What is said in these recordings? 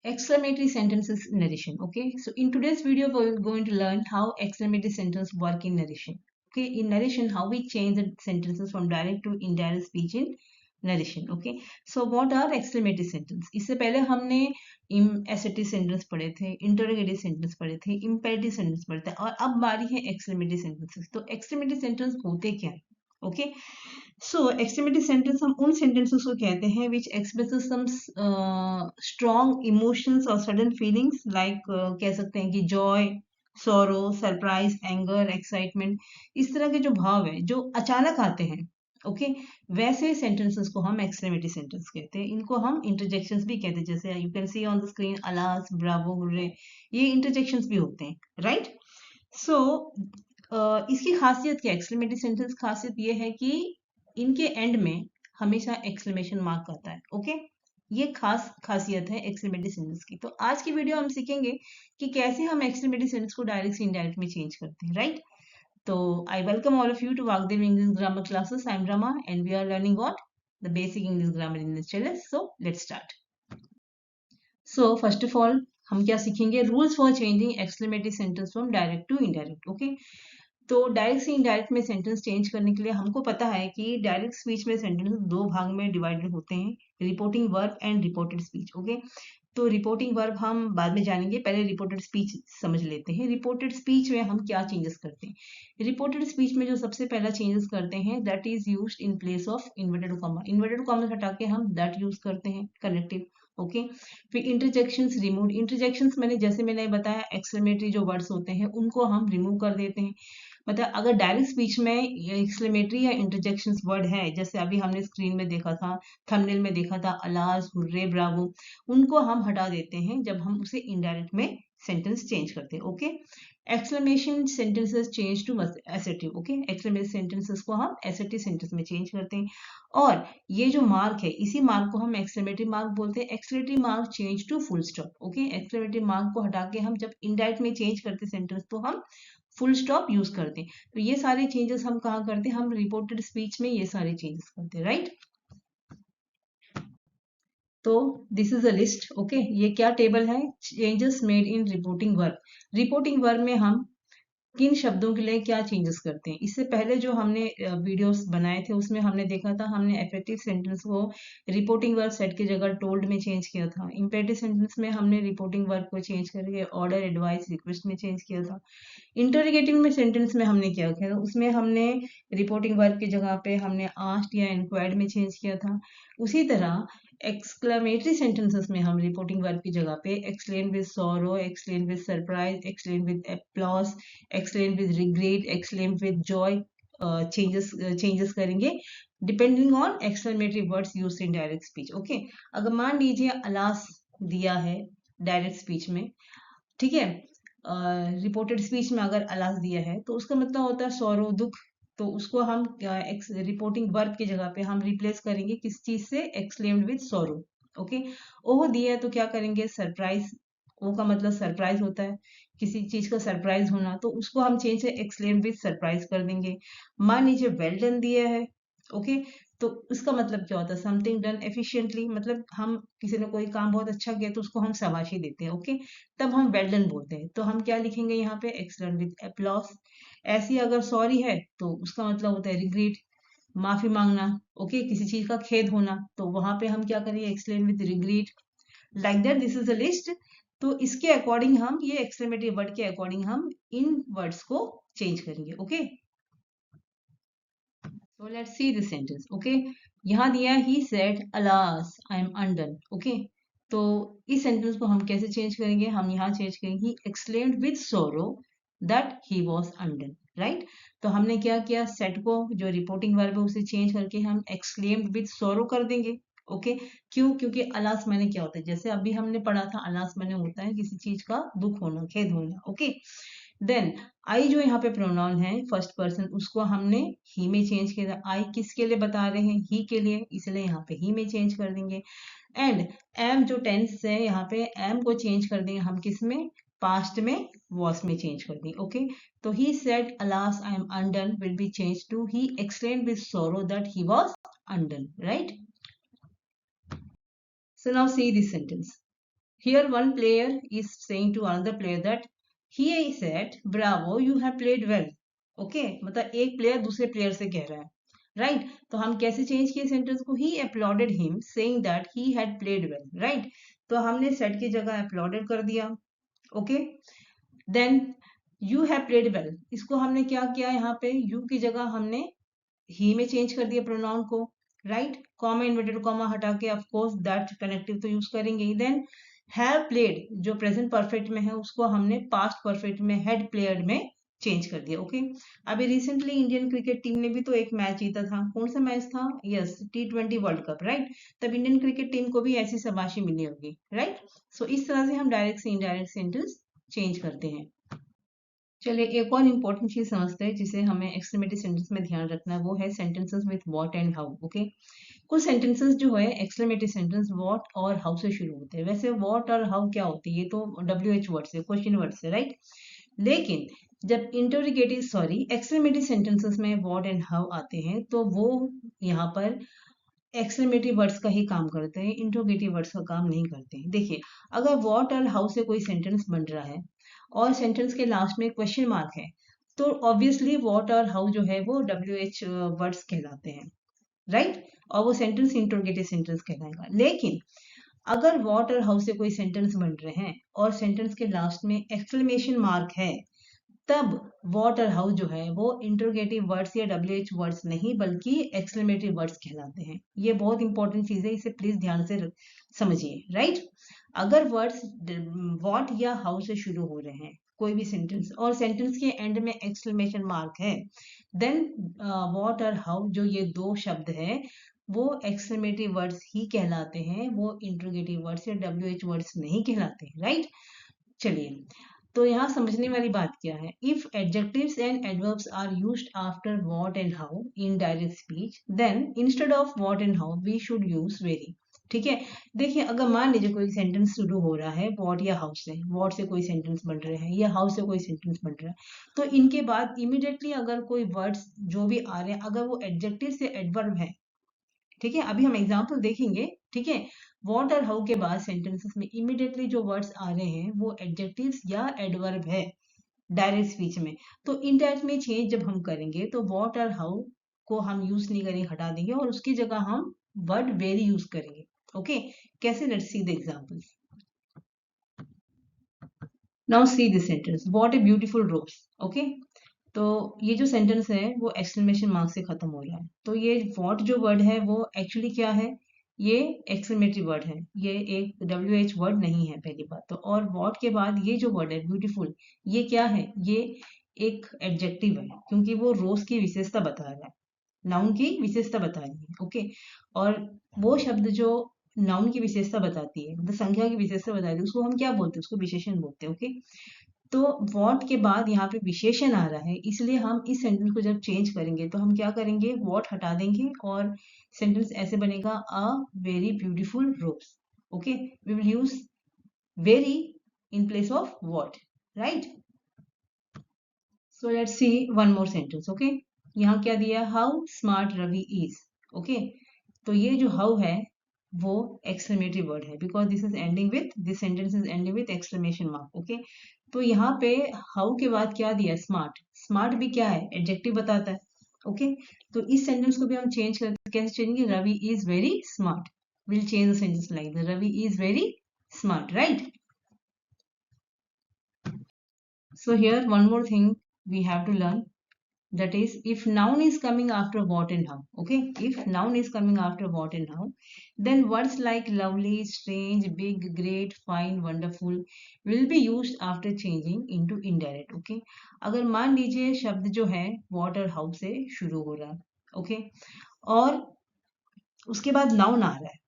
Exclamatory sentences in narration. Okay, so in today's video we're going to learn how exclamatory sentences work in narration. Okay, in narration, how we change the sentences from direct to indirect speech in narration. Okay, so what are exclamatory sentences? इससे पहले हमने assertive sentence पढ़े थे, interrogative sentence पढ़े थे, imperative sentence पढ़े थे, और अब बारी है exclamatory sentences. तो exclamatory sentence होते क्या है? Okay, so exclamatory sentence हम उन sentences को कहते हैं which expresses some strong emotions or sudden feelings like कह सकते हैं कि joy, sorrow, surprise, anger, excitement, इस तरह के जो भाव है जो अचानक आते हैं, ओके वैसे सेंटेंसेस को हम एक्सक्लेमेटरी सेंटेंस कहते हैं. इनको हम इंटरजेक्शंस भी कहते हैं, जैसे you can see on the screen alas, Bravo, hurray, ये इंटरजेक्शंस भी होते हैं, राइट. सो इसकी खासियत क्या है? एक्सक्लेमेटरी सेंटेंस खासियत ये है कि इनके एंड में हमेशा एक्सक्लेमेशन मार्क आता है. ओके ये खासियत है एक्सक्लेमेटरी सेंटेंस की. तो आज की वीडियो हम सीखेंगे कि कैसे हम एक्सक्लेमेटरी सेंटेंस को डायरेक्ट से इनडायरेक्ट में चेंज करते हैं, राइट. तो I welcome all of you to Vagdev English grammar classes. I am Rama and we are learning what the basic English grammar in this channel. So let's start. So first of all हम क्या सीखेंगे? Rules for changing exclamatory sentence from direct to indirect. Okay तो direct से indirect में sentence change करने के लिए हमको पता है कि डायरेक्ट स्पीच में सेंटेंस दो भाग में डिवाइडेड होते हैं, reporting verb and reported speech. Okay तो रिपोर्टिंग वर्ब हम बाद में जानेंगे, पहले रिपोर्टेड स्पीच समझ लेते हैं. रिपोर्टेड स्पीच में हम क्या चेंजेस करते हैं? रिपोर्टेड स्पीच में जो सबसे पहला चेंजेस करते हैं that is used in place of inverted comma. Inverted comma हटा के हम दैट यूज करते हैं, कनेक्टिव. ओके फिर इंटरजेक्शंस रिमूव. इंटरजेक्शंस जैसे मैंने बताया एक्सक्लेमेटरी जो वर्ड्स होते हैं उनको हम रिमूव कर देते हैं. मतलब अगर डायरेक्ट स्पीच में एक्सक्लेमेटरी या इंटरजेक्शंस वर्ड है, जैसे अभी हमने स्क्रीन में देखा था, थंबनेल में देखा था, अलास, हुर्रे, ब्रावो, उनको हम हटा देते हैं जब हम उसे इनडायरेक्ट में सेंटेंस चेंज करते हैं. Okay exclamation sentences change to assertive. Okay exclamation sentences को हम एसर्टिव सेंटेंस में चेंज करते हैं. और ये जो मार्क है इसी मार्क को हम एक्सक्लेमेटरी मार्क बोलते हैं. Exclamatory mark change to full stop. Okay exclamatory mark को हटा के हम जब इनडायरेक्ट में चेंज करते सेंटेंस तो हम फुल स्टॉप यूज करते हैं. तो ये सारे चेंजेस हम कहाँ करते हैं? हम रिपोर्टेड स्पीच में ये सारे चेंजेस करते हैं, राइट. तो this is a list. Okay ये क्या टेबल है? Changes made in reporting verb. Reporting verb में हम किन शब्दों के लिए क्या चेंजेस करते हैं? इससे पहले जो हमने वीडियोस बनाए थे उसमें हमने देखा था, हमने एफेक्टिव सेंटेंस को रिपोर्टिंग वर्ब सेट की जगह टोल्ड में चेंज किया था. इंपेरेटिव सेंटेंस में हमने रिपोर्टिंग वर्ब को चेंज करके ऑर्डर, एडवाइस, रिक्वेस्ट में चेंज किया था. इंटरोगेटिव में सेंटेंस में हमने क्या किया? उसमें हमने रिपोर्टिंग वर्ब की जगह पे हमने आस्क्ड या इंक्वायर्ड में चेंज किया था. उसी तरह एक्सक्लेमेटरी सेंटेंसेस में हम रिपोर्टिंग वर्ब की जगह पे explain with sorrow, explain with surprise, explain with applause, explain with regret, explain with joy changes करेंगे depending on exclamatory words used in direct speech. Okay अगर मान लीजिए अलास दिया है डायरेक्ट स्पीच में, ठीक है, रिपोर्टेड स्पीच में अगर अलास दिया है तो उसका मतलब होता है सौरो, दुख. तो उसको हम रिपोर्टिंग वर्ब की जगह पे हम रिप्लेस करेंगे किस चीज से? Exclaimed with sorrow. Okay oh दिया है तो क्या करेंगे? सरप्राइज. ओ का मतलब सरप्राइज होता है, किसी चीज का सरप्राइज होना, तो उसको हम चेंज से एक्सक्लेम्ड विद सरप्राइज कर देंगे. मान लीजिए वेल डन दिया है, ओके तो उसका मतलब क्या होता है? Something done efficiently. मतलब हम किसी ने कोई काम बहुत अच्छा किया तो उसको हम शाबाशी देते हैं. ओके तब हम वेल डन बोलते हैं. तो हम क्या लिखेंगे यहाँ पे? Excellent with applause. ऐसी अगर सॉरी है तो उसका मतलब होता है रिग्रेट, माफी मांगना. ओके किसी चीज का खेद होना, तो वहां पे हम क्या करेंगे? Excellent with regret. Like that this is a list. तो इसके अकॉर्डिंग हम ये एक्सक्लेमेटरी वर्ड के अकॉर्डिंग हम इन वर्ड्स को चेंज करेंगे. Okay so let's see this sentence. Okay यहाँ दिया he said alas I am undone. Okay तो इस सेंटेंस को हम कैसे चेंज करेंगे? हम यहाँ चेंज करेंगे he exclaimed with sorrow that he was undone. Right तो हमने क्या किया? सेट को जो रिपोर्टिंग वर्ब है उसे चेंज करके हम exclaimed with sorrow कर देंगे. ओके क्यों? क्योंकि अलास मैंने क्या होता है, जैसे अभी हमने पढ़ा था, अलास मैंने होता है किसी चीज का दुख होना, खेद होना. ओके देन आई जो यहाँ पे प्रोनाउन है फर्स्ट पर्सन, उसको हमने ही में चेंज किया. आई किसके लिए बता रहे हैं? ही के लिए, इसलिए यहाँ पे ही में चेंज कर देंगे. एंड एम जो टेंस है यहाँ पे एम को चेंज कर देंगे हम किस में? पास्ट में, वॉस में चेंज कर देंगे. ओके तो he said alas I am undone will be change to he explained with sorrow that he was undone. Right so now see this sentence. Here one player is saying to another player that he said bravo you have played well. Okay, मतलब एक player दूसरे player से कह रहा है, right तो हम कैसे चेंज किए सेंटेंस को, he applauded him saying that he had played well, right तो हमने सेड की जगह अपलॉडेड कर दिया. Okay then you have played well, इसको हमने क्या किया, यहाँ पे यू की जगह हमने ही में चेंज कर दिया प्रोनाउन को, राइट कॉमा इन्वर्टेड कॉमा हटा के ऑफ कोर्स दैट कनेक्टिव तो यूज करेंगे. देन हैव प्लेड जो प्रेजेंट परफेक्ट में है उसको हमने पास्ट परफेक्ट में हैड प्लेयर्ड में चेंज कर दिया. ओके अभी रिसेंटली इंडियन क्रिकेट टीम ने भी तो एक मैच जीता था, कौन सा मैच था, yes T20 world cup, right तब इंडियन क्रिकेट टीम को भी ऐसी शाबाशी मिली होगी, राइट सो इस तरह से हम डायरेक्ट से इनडायरेक्ट सेंटेंस चेंज करते हैं. चलिए एक और इम्पोर्टेंट चीज समझते हैं जिसे हमें एक्सक्लेमेटरी सेंटेंस में ध्यान रखना है, वो है sentences with what and how. Okay कुछ सेंटेंसेस जो है एक्सक्लेमेटरी सेंटेंस व्हाट और हाउ से शुरू होते हैं. वैसे व्हाट और हाउ क्या होती है, ये तो WH वर्ड से, क्वेश्चन वर्ड से, राइट लेकिन जब एक्सक्लेमेटरी सेंटेंसेस में व्हाट एंड हाउ आते हैं तो वो यहाँ पर एक्सक्लेमेटरी वर्ड्स का ही काम करते हैं, इंट्रोगेटिव वर्ड्स का काम नहीं करते हैं. देखिए अगर व्हाट और हाउ से कोई सेंटेंस बन रहा है और सेंटेंस के लास्ट में क्वेश्चन मार्क है तो ऑब्वियसली व्हाट और हाउ जो है वो WH वर्ड्स कहलाते हैं, राइट और वो सेंटेंस इंट्रोगेटिव सेंटेंस कहलाएगा. लेकिन अगर व्हाट और हाउ से कोई सेंटेंस बन रहे हैं और सेंटेंस के लास्ट में एक्सक्लेमेशन मार्क है तब व्हाट और हाउ जो है वो इंट्रोगेटिव वर्ड्स या WH वर्ड्स नहीं बल्कि एक्सक्लेमेटरी वर्ड्स कहलाते हैं. ये बहुत इंपॉर्टेंट चीज है, इसे प्लीज ध्यान से समझिए, राइट अगर वर्ड्स व्हाट या हाउ से शुरू हो रहे हैं कोई भी सेंटेंस और सेंटेंस के एंड में एक्सक्लेमेशन मार्क है देन व्हाट और हाउ जो ये दो शब्द है वो एक्सक्लेमेटरी वर्ड्स ही कहलाते हैं, वो इंट्रोगेटिव वर्ड्स या WH वर्ड्स नहीं कहलाते, राइट. चलिए तो यहाँ समझने वाली बात क्या है, if adjectives and adverbs are used after what and how in direct speech then instead of what and how we should use very. ठीक है देखिए अगर मान लीजिए कोई सेंटेंस शुरू हो रहा है व्हाट या हाउ से, व्हाट से कोई सेंटेंस बन रहे हैं या हाउ से कोई सेंटेंस बन रहा है तो इनके बाद इमीडिएटली अगर कोई वर्ड्स जो भी आ रहे हैं अगर वो एडजेक्टिव से एडवर्ब है, ठीक है अभी हम एग्जाम्पल देखेंगे, ठीक है व्हाट और हाउ के बाद सेंटेंसेस में इमीडिएटली जो वर्ड्स आ रहे हैं वो एडजेक्टिव्स या एडवर्ब है डायरेक्ट स्पीच में, तो इनडायरेक्ट में चेंज जब हम करेंगे तो व्हाट और हाउ को हम यूज नहीं करेंगे, हटा देंगे और उसकी जगह हम वर्ड वेरी यूज करेंगे. ओके कैसे, let's see the examples. Now see this sentence what a beautiful rose. Okay तो ये जो सेंटेंस है वो एक्सक्लेमेशन मार्क से खत्म हो रहा है, तो ये व्हाट जो वर्ड है वो एक्चुअली क्या है, ये एक्सक्लेमेटरी वर्ड है, ये एक WH वर्ड नहीं है पहली बात तो. और व्हाट के बाद ये जो वर्ड है ब्यूटीफुल ये क्या है, ये एक एडजेक्टिव है क्योंकि वो रोज की विशेषता बता रहा है, नाउन की विशेषता बता रही है. ओके और वो शब्द जो नाउन की विशेषता बताती है मतलब संख्या की विशेषता बताती है उसको हम क्या बोलते हैं, उसको विशेषण बोलते हैं. ओके तो व्हाट के बाद यहाँ पे विशेषण आ रहा है इसलिए हम इस सेंटेंस को जब चेंज करेंगे तो हम क्या करेंगे, व्हाट हटा देंगे और सेंटेंस ऐसे बनेगा a very beautiful rose. Okay we will use very in place of what, right. So let's see one more sentence. Okay यहाँ क्या दिया, how smart Ravi is. Okay तो ये जो हाउ है वो एक्सक्लेमेटरी वर्ड है because this is ending with, this sentence is ending with exclamation mark. Okay तो यहाँ पे हाउ के बाद क्या दिया, स्मार्ट. स्मार्ट भी क्या है, एडजेक्टिव बताता है. ओके तो इस सेंटेंस को भी हम चेंज करते कैसे change, Ravi is very smart. Will change the sentence like that, Ravi is very smart, right. So here one more thing we have to learn, that is if noun is coming after what and how. Okay if noun is coming after what and how then words like lovely, strange, big, great, fine, wonderful will be used after changing into indirect. Okay अगर मान लीजिए शब्द जो है what और how से शुरू हो रहा है, okay और उसके बाद नाउन आ रहा है,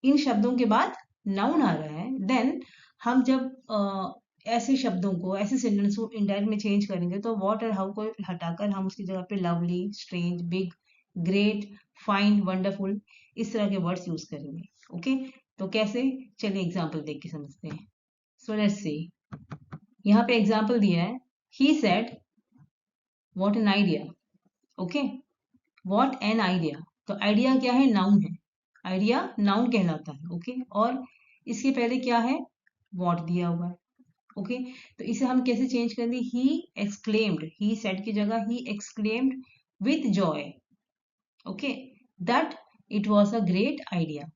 इन शब्दों के बाद नाउन आ रहा है देन हम जब ऐसे शब्दों को, ऐसे सेंटेंस को इनडायरेक्ट में चेंज करेंगे तो व्हाट और हाउ को हटाकर हम उसकी जगह पे lovely, strange, big, great, fine, wonderful इस तरह के वर्ड्स यूज करेंगे. ओके तो कैसे, चलिए एग्जांपल देख के समझते हैं. सो लेट्स सी यहाँ पे एग्जांपल दिया है, he said what an idea. Okay what an idea तो आइडिया क्या है, नाउन है, आइडिया नाउन कहलाता है. ओके और इसके पहले क्या है, वॉट दिया हुआ है। ओके, तो इसे हम कैसे चेंज करेंगे, ही एक्सक्लेम्ड, ही सेड की जगह he exclaimed with Joy, okay, that it was a great idea.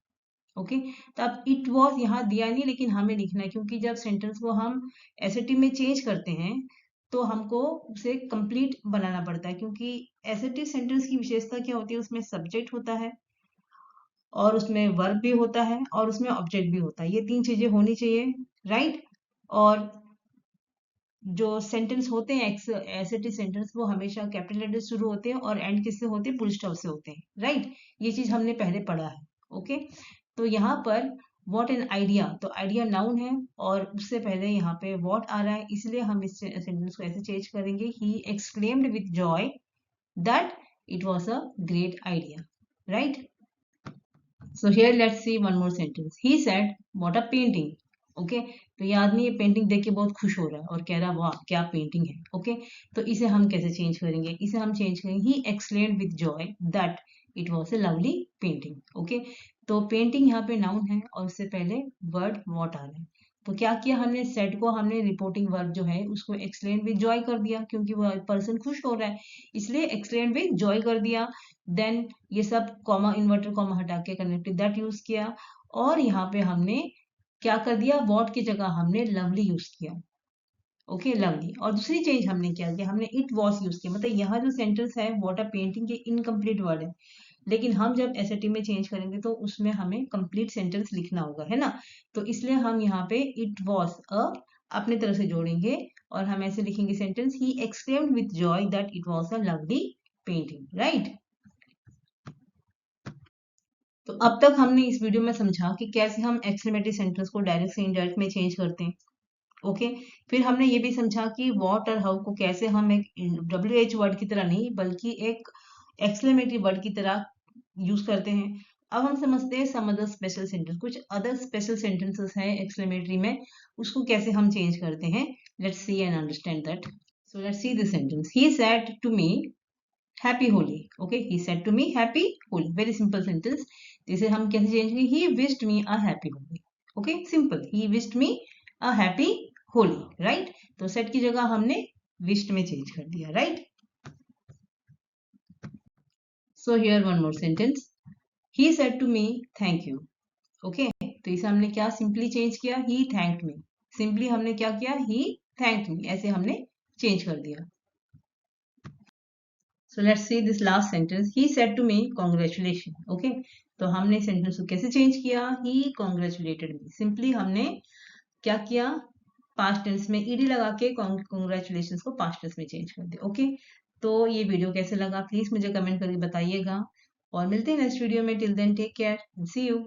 Okay, तो अब इट वॉज यहाँ दिया नहीं, लेकिन हमें लिखना है, क्योंकि जब सेंटेंस को हम एसएटी में चेंज करते हैं तो हमको उसे कंप्लीट बनाना पड़ता है, क्योंकि एसएटी सेंटेंस की विशेषता क्या होती है, उसमें सब्जेक्ट होता है और उसमें वर्ब भी होता है और उसमें ऑब्जेक्ट भी होता है, ये तीन चीजें होनी चाहिए, राइट। और जो सेंटेंस होते हैं एसएटी सेंटेंस, वो हमेशा कैपिटल लेटर शुरू होते हैं और एंड किससे होते हैं, फुल स्टॉप से होते हैं, राइट। ये चीज हमने पहले पढ़ा है। ओके, तो यहाँ पर व्हाट एन आइडिया, तो आइडिया नाउन है और उससे पहले यहाँ पे व्हाट आ रहा है, इसलिए हम इस सेंटेंस को ऐसे चेंज करेंगे, he exclaimed with Joy that it was a great idea, right. So here let's see one more sentence. He said, "What a painting." Okay, तो ये आदमी ये पेंटिंग देख के बहुत खुश हो रहा है और कह रहा है वाह क्या पेंटिंग है। ओके, तो इसे हम कैसे चेंज करेंगे, इसे हम चेंज करेंगे, ही explained with Joy that it was a lovely painting. Okay, तो पेंटिंग यहाँ पे नाउन है और उससे पहले वर्ड वॉट आ रहा है। तो क्या किया हमने, सेड को हमने रिपोर्टिंग वर्ब जो है उसको एक्सप्लेन विथ जॉय कर दिया, क्योंकि वो पर्सन खुश हो रहा है, इसलिए एक्सप्लेन विथ जॉय कर दिया। देन ये सब कॉमा इन्वर्टर कॉमा हटा के कनेक्टेड दैट यूज किया, और यहाँ पे हमने क्या कर दिया, वॉट की जगह हमने लवली यूज किया। Okay, lovely. और दूसरी चीज हमने क्या किया, हमने इट वॉज यूज किया, मतलब यहाँ जो सेंटेंस है वॉट अ पेंटिंग, ये इनकम्प्लीट वर्ड है, लेकिन हम जब एसएटी में चेंज करेंगे तो उसमें हमें कंप्लीट सेंटेंस लिखना होगा, है ना। तो इसलिए हम यहाँ पे इट वॉज अ अपने तरफ से जोड़ेंगे और हम ऐसे लिखेंगे sentence, he exclaimed with Joy that it was a lovely painting, right. तो अब तक हमने इस वीडियो में समझा कि कैसे हम एक्सक्लेमेटरी सेंटेंस को डायरेक्ट से इनडायरेक्ट में चेंज करते हैं। ओके, फिर हमने ये भी समझा कि व्हाट और हाउ को कैसे हम एक WH वर्ड की तरह नहीं बल्कि एक एक्सक्लेमेटरी वर्ड की तरह यूज करते हैं। अब हम समझते हैं सम अदर स्पेशल सेंटेंस, कुछ अदर स्पेशल सेंटेंसेस हैं एक्सक्लेमेटरी में, उसको कैसे हम चेंज करते हैं। Let's see and understand that. So let's see this sentence, he said to me happy Holi. Okay, he said to me happy Holi, very simple sentence. इसे हम कैसे चेंज करेंगे, he wished me a happy Holi. Okay, simple, he wished me a happy Holi, right. तो said की जगह हमने wished में change कर दिया, right. So here one more sentence, he said to me thank you. Okay, तो इसे हमने क्या सिंपली चेंज किया, ही थैंक्ड मी। सिंपली हमने क्या किया, ही थैंक्ड मी, ऐसे हमने चेंज कर दिया। So let's see this last sentence. He said to me, congratulations. Okay, तो हमने सेंटेंस को कैसे चेंज किया, he congratulated me. सिंपली हमने क्या किया, पास्ट टेंस में ईडी लगा के congratulations को पास्ट टेंस में चेंज कर दिया। ओके, तो ये वीडियो कैसे लगा प्लीज मुझे कमेंट करके बताइएगा और मिलते हैं नेक्स्ट वीडियो में। Till then take care, see you.